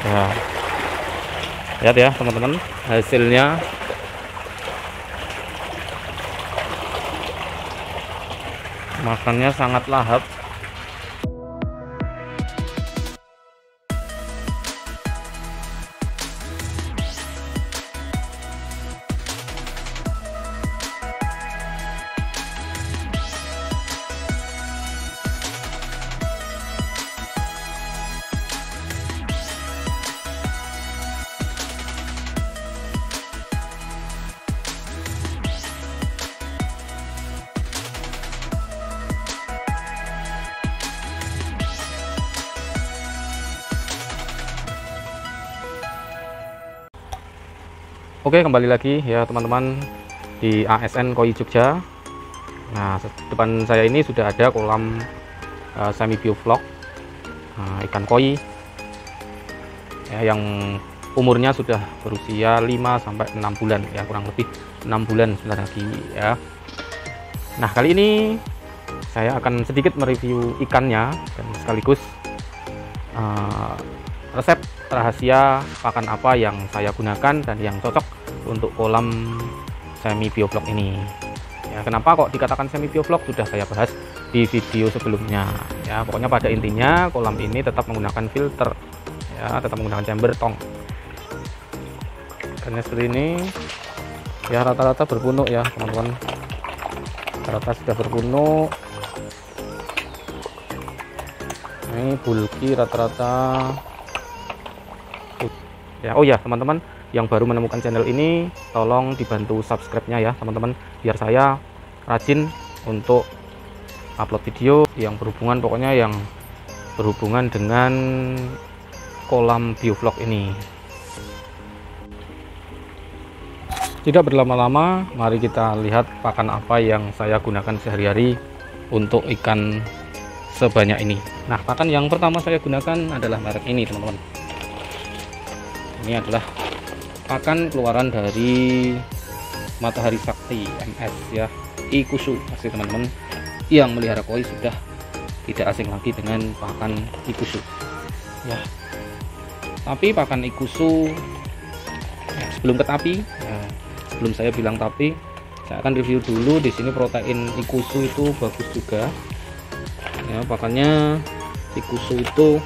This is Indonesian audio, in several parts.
Ya, lihat ya teman-teman hasilnya. Makannya sangat lahap. Oke, kembali lagi ya teman-teman di ASN Koi Jogja. Nah, depan saya ini sudah ada kolam semi bioflok ikan koi ya, yang umurnya sudah berusia 5-6 bulan ya, kurang lebih 6 bulan sebentar lagi ya. Nah, kali ini saya akan sedikit mereview ikannya dan sekaligus resep rahasia pakan apa yang saya gunakan dan yang cocok untuk kolam semi bioflok ini ya. Kenapa kok dikatakan semi bioflok sudah saya bahas di video sebelumnya ya. Pokoknya pada intinya kolam ini tetap menggunakan filter ya, tetap menggunakan chamber tong. Ikannya seperti ini ya, rata-rata berpunuk ya teman-teman, rata sudah berpunuk. Ini bulky rata-rata ya. Oh ya teman-teman yang baru menemukan channel ini, tolong dibantu subscribe-nya ya teman-teman, biar saya rajin untuk upload video yang berhubungan, pokoknya yang berhubungan dengan kolam bioflok ini. Tidak berlama-lama, mari kita lihat pakan apa yang saya gunakan sehari-hari untuk ikan sebanyak ini. Nah, pakan yang pertama saya gunakan adalah merek ini teman-teman. Ini adalah pakan keluaran dari Matahari Sakti MS ya, Ikusu. Pasti teman-teman yang melihara koi sudah tidak asing lagi dengan pakan Ikusu ya. Tapi pakan Ikusu ya, sebelum ke tapi ya, sebelum saya bilang tapi, saya akan review dulu. Di sini protein Ikusu itu bagus juga ya, pakannya Ikusu itu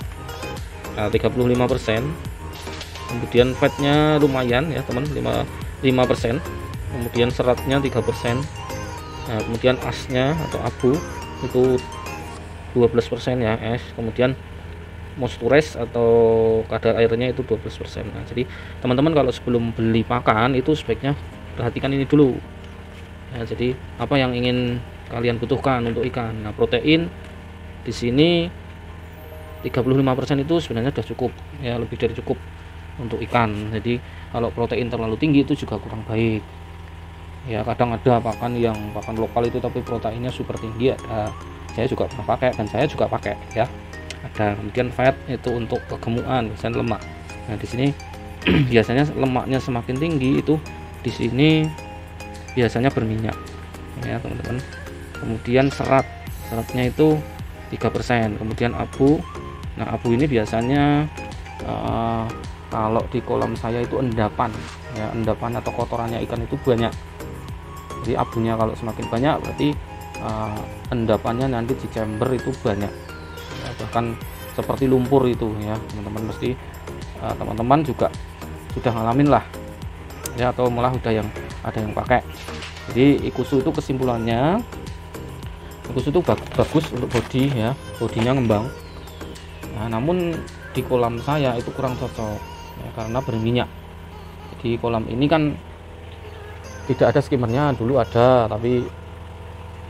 35%. Kemudian fatnya lumayan ya teman, 5%, kemudian seratnya 3%. Nah, kemudian asnya atau abu itu 12% ya es, kemudian moisturize atau kadar airnya itu 12%. Nah, jadi teman-teman kalau sebelum beli pakan itu sebaiknya perhatikan ini dulu ya. Jadi apa yang ingin kalian butuhkan untuk ikan. Nah, protein di sini 35% itu sebenarnya sudah cukup ya, lebih dari cukup untuk ikan. Jadi kalau protein terlalu tinggi itu juga kurang baik ya. Kadang ada pakan yang pakan lokal itu tapi proteinnya super tinggi, ada, saya juga pernah pakai dan saya juga pakai ya. Ada. Kemudian fat itu untuk kegemukan, biasanya lemak. Nah, di sini biasanya lemaknya semakin tinggi itu di sini biasanya berminyak ya teman-teman. Kemudian seratnya itu 3%. Kemudian abu. Nah, abu ini biasanya kalau di kolam saya itu endapan ya, endapan atau kotorannya ikan itu banyak. Jadi abunya kalau semakin banyak berarti endapannya nanti di chamber itu banyak ya, bahkan seperti lumpur itu ya teman-teman. Mesti teman-teman juga sudah ngalamin lah ya, atau malah udah yang ada yang pakai. Jadi Ikusu itu kesimpulannya, Ikusu itu bagus untuk body ya, bodinya ngembang. Nah, namun di kolam saya itu kurang cocok ya, karena berminyak. Di kolam ini kan tidak ada skimmernya, dulu ada tapi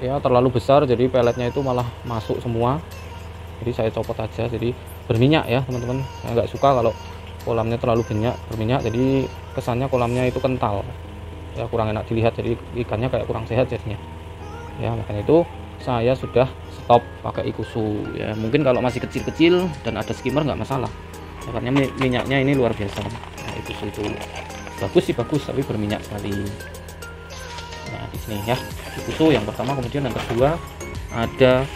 ya terlalu besar, jadi peletnya itu malah masuk semua. Jadi saya copot aja, jadi berminyak ya teman-teman. Saya nggak suka kalau kolamnya terlalu berminyak, jadi kesannya kolamnya itu kental ya, kurang enak dilihat, jadi ikannya kayak kurang sehat jadinya ya. Makanya itu saya sudah stop pakai Ikusu ya. Mungkin kalau masih kecil-kecil dan ada skimmer nggak masalah ya, karena minyaknya ini luar biasa. Nah, Ikusu itu bagus sih, bagus, tapi berminyak sekali. Nah, di sini ya Ikusu yang pertama. Kemudian yang kedua ada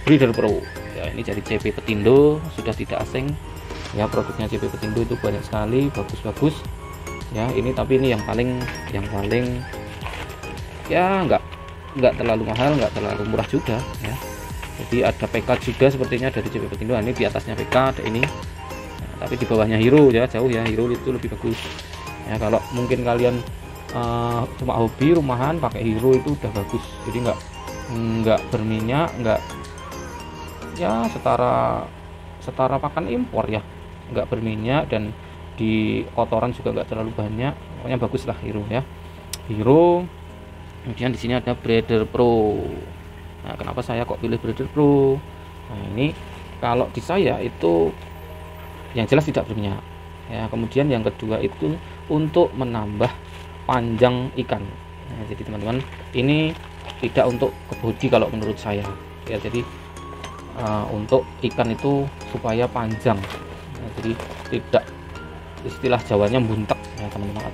Breeder Pro ya, ini dari CP Petindo, sudah tidak asing ya. Produknya CP Petindo itu banyak sekali, bagus-bagus ya. Ini tapi ini yang paling ya nggak terlalu mahal, nggak terlalu murah juga ya. Jadi ada PK juga sepertinya dari CP Petindo. Ini di atasnya PK ada ini, nah, tapi di bawahnya Hero ya, jauh ya. Hero itu lebih bagus ya. Kalau mungkin kalian cuma hobi rumahan pakai Hero itu udah bagus. Jadi nggak berminyak, nggak ya setara pakan impor ya, nggak berminyak, dan di kotoran juga nggak terlalu banyak. Pokoknya bagus lah Hero ya. Hero. Kemudian di sini ada Breeder Pro. Nah, kenapa saya kok pilih Breeder Pro? Nah, ini kalau di saya itu yang jelas tidak berminyak ya. Kemudian yang kedua itu untuk menambah panjang ikan. Nah, jadi teman-teman, ini tidak untuk ke body kalau menurut saya ya. Jadi untuk ikan itu supaya panjang ya, jadi tidak, istilah Jawanya buntek ya teman-teman,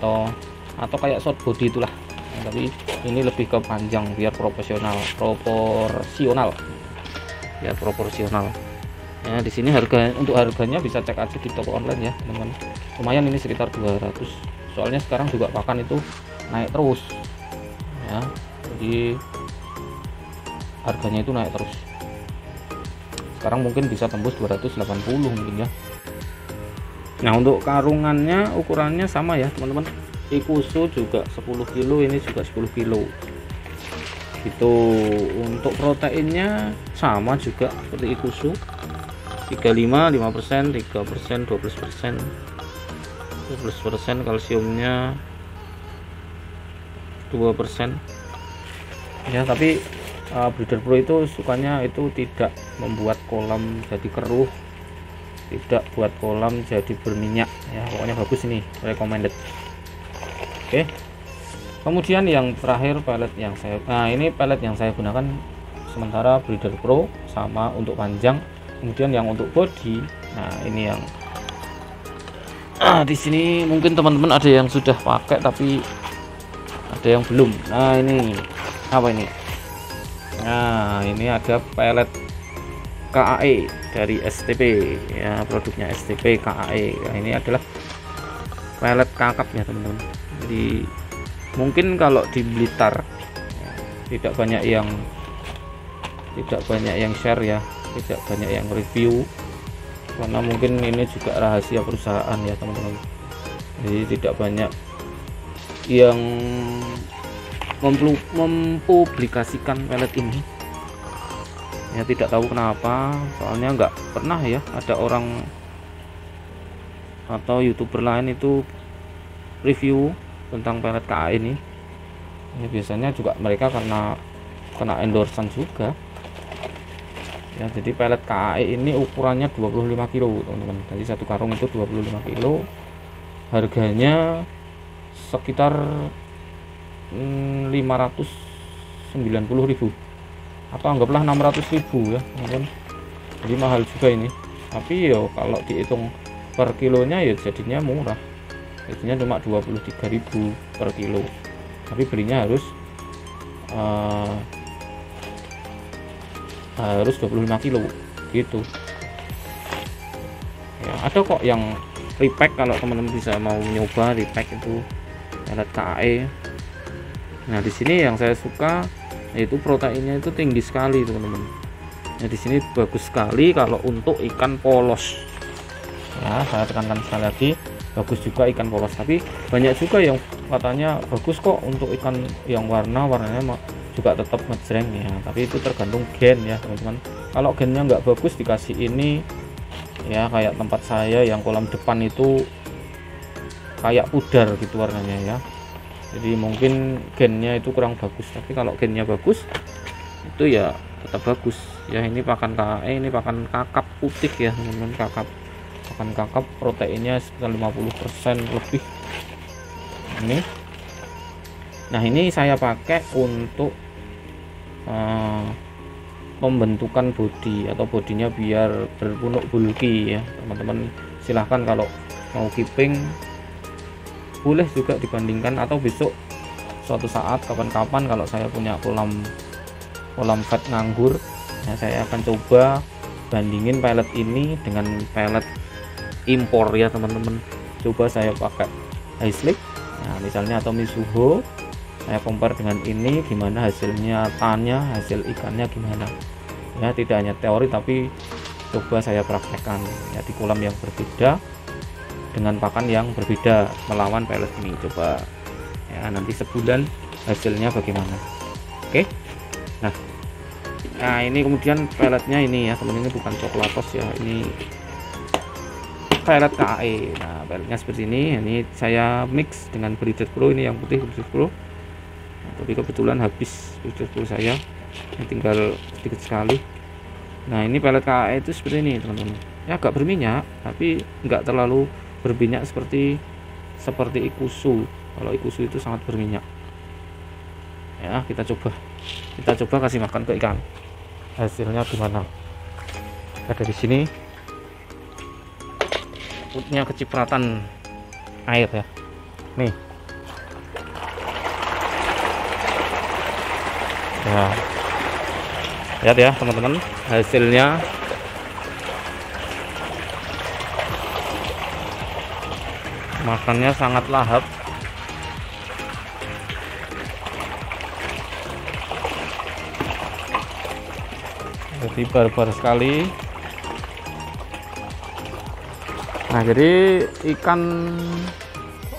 atau kayak short body itulah. Nah, tapi ini lebih ke panjang biar proporsional ya. Di sini harganya bisa cek aja di toko online ya teman-teman. Lumayan, ini sekitar 200. Soalnya sekarang juga pakan itu naik terus ya, jadi harganya itu naik terus. Sekarang mungkin bisa tembus 280 mungkin ya. Nah, untuk karungannya ukurannya sama ya teman-teman. Ikusu juga 10 kilo, ini juga 10 kilo gitu. Untuk proteinnya sama juga seperti Ikusu, 35, 5%, 3%, 12%, 12%. Kalsiumnya 2% ya. Tapi Breeder Pro itu sukanya itu tidak membuat kolam jadi keruh, tidak buat kolam jadi berminyak ya. Pokoknya bagus, ini recommended. Oke. Kemudian yang terakhir pelet yang ini pelet yang saya gunakan sementara Breeder Pro sama untuk panjang. Kemudian yang untuk body, nah ini yang di sini mungkin teman-teman ada yang sudah pakai tapi ada yang belum. Nah, ini apa ini? Nah, ini ada pelet KAE dari STP ya, produknya STP KAE. Nah, ini adalah pelet kakap ya teman-teman. Jadi mungkin kalau di Blitar tidak banyak yang share ya, tidak banyak yang review, karena mungkin ini juga rahasia perusahaan ya teman-teman. Jadi tidak banyak yang mempublikasikan pelet ini ya, tidak tahu kenapa. Soalnya nggak pernah ya ada orang atau YouTuber lain itu review tentang pelet KAE ini ya. Biasanya juga mereka karena kena endorsean juga ya. Jadi pelet KAE ini ukurannya 25 kilo teman-teman. Jadi satu karung itu 25 kilo, harganya sekitar 590.000 atau anggaplah 600.000 ya teman-teman. Jadi mahal juga ini, tapi yo kalau dihitung per kilonya ya jadinya murah, jadinya cuma 23.000 per kilo. Tapi belinya harus 25 kilo gitu ya. Ada kok yang repack, kalau teman-teman bisa mau nyoba repack itu pelet KAE. Nah, di sini yang saya suka yaitu proteinnya itu tinggi sekali teman-teman. Nah, di sini bagus sekali kalau untuk ikan polos ya. Saya tekankan sekali lagi, bagus juga ikan polos. Tapi banyak juga yang katanya bagus kok untuk ikan yang warnanya juga tetap ngejreng ya. Tapi itu tergantung gen ya teman-teman. Kalau gennya nggak bagus dikasih ini ya, kayak tempat saya yang kolam depan itu kayak pudar gitu warnanya ya. Jadi mungkin gennya itu kurang bagus. Tapi kalau gennya bagus itu ya tetap bagus ya. Ini pakan KAE, ini pakan kakap putih ya teman-teman. Pakan kakap proteinnya sekitar 50% lebih ini. Nah, ini saya pakai untuk pembentukan body atau bodinya biar berpunuk bulky ya teman-teman. Silahkan kalau mau keeping boleh juga dibandingkan, atau besok suatu saat kapan-kapan kalau saya punya kolam fat nganggur ya, saya akan coba bandingin pelet ini dengan pelet impor ya teman-teman. Coba saya pakai Highslick, nah misalnya, atau Mizuho, saya compare dengan ini gimana hasilnya nyatanya, hasil ikannya gimana ya. Tidak hanya teori tapi coba saya praktekkan ya di kolam yang berbeda dengan pakan yang berbeda melawan pelet ini. Coba ya, nanti sebulan hasilnya bagaimana. Oke, nah ini kemudian peletnya ini ya teman, ini bukan coklatos ya, ini pelet KAE. Nah peletnya seperti ini saya mix dengan Breeder Pro, ini yang putih Breeder Pro. Nah, tapi kebetulan habis Breeder Pro saya, ini tinggal sedikit sekali. Nah ini pelet KAE itu seperti ini teman-teman ya, agak berminyak tapi nggak terlalu berminyak seperti Ikusu. Kalau Ikusu itu sangat berminyak ya. Kita coba kasih makan ke ikan, hasilnya gimana. Ada di sini putnya kecipratan air ya, nih ya, lihat ya teman-teman, hasilnya makannya sangat lahap. Jadi barbar sekali. Nah jadi ikan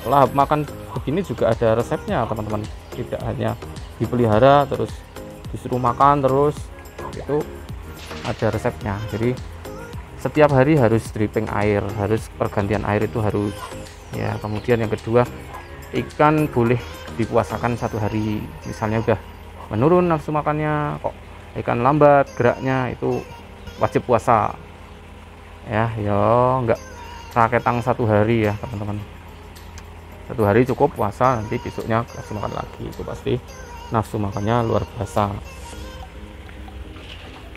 lahap makan begini juga ada resepnya teman-teman, tidak hanya dipelihara terus disuruh makan terus, itu ada resepnya. Jadi setiap hari harus dripping air, harus pergantian air itu harus ya. Kemudian yang kedua, ikan boleh dipuasakan 1 hari, misalnya udah menurun nafsu makannya, kok ikan lambat geraknya, itu wajib puasa ya. Enggak raketang 1 hari ya teman-teman, 1 hari cukup puasa, nanti besoknya kasih makan lagi, itu pasti nafsu makannya luar biasa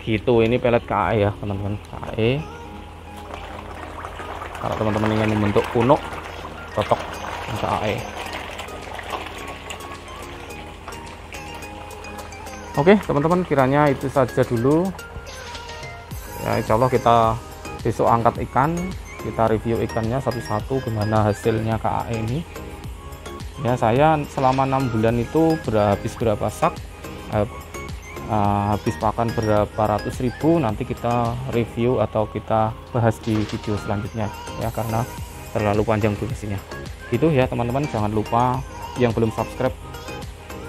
gitu. Ini pelet KAE ya teman-teman, KAE. Kalau teman-teman ingin membentuk punuk, cocok dengan KAE. Oke teman-teman, kiranya itu saja dulu ya. Insya Allah kita besok angkat ikan, kita review ikannya satu-satu gimana hasilnya KAE ini ya. Saya selama 6 bulan itu habis berapa sak, habis pakan berapa ratus ribu, nanti kita review atau kita bahas di video selanjutnya ya, karena terlalu panjang durasinya. Itu ya teman-teman, jangan lupa yang belum subscribe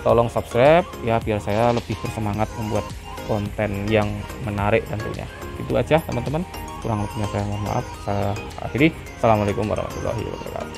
tolong subscribe ya, biar saya lebih bersemangat membuat konten yang menarik tentunya. Itu aja teman-teman, kurang lebihnya saya mohon maaf. Saya akhiri. Assalamualaikum warahmatullahi wabarakatuh.